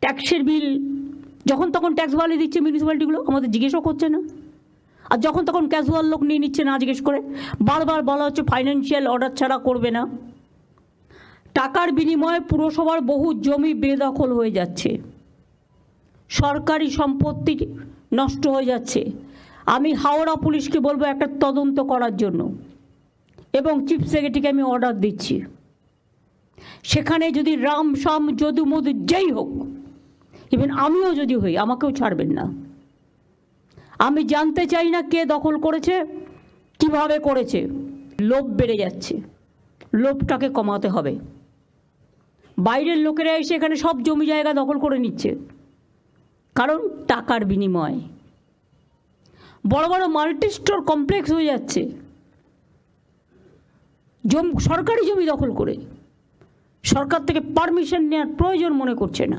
ট্যাক্সের বিল যখন তখন ট্যাক্স বাড়িয়ে দিচ্ছে মিউনিসিপ্যালিটিগুলো, আমাদের জিজ্ঞেসও করছে না। আর যখন তখন ক্যাজুয়াল লোক নিয়ে নিচ্ছে না জিজ্ঞেস করে। বারবার বলা হচ্ছে ফাইন্যান্সিয়াল অর্ডার ছাড়া করবে না। টাকার বিনিময়ে পুরসভার বহু জমি বেদখল হয়ে যাচ্ছে, সরকারি সম্পত্তি নষ্ট হয়ে যাচ্ছে। আমি হাওড়া পুলিশকে বলবো একটা তদন্ত করার জন্য, এবং চিফ সেক্রেটারিকে আমি অর্ডার দিচ্ছি, সেখানে যদি রাম শাম যদু মধু যেই হোক, ইভেন আমিও যদি হই, আমাকেও ছাড়বেন না। আমি জানতে চাই না কে দখল করেছে, কিভাবে করেছে। লোভ বেড়ে যাচ্ছে, লোভটাকে কমাতে হবে। বাইরের লোকেরা এসে এখানে সব জমি জায়গা দখল করে নিচ্ছে, কারণ টাকার বিনিময়। বড় বড় মাল্টি স্টোর কমপ্লেক্স হয়ে যাচ্ছে সরকারি জমি দখল করে। সরকার থেকে পারমিশন নেওয়ার প্রয়োজন মনে করছে না।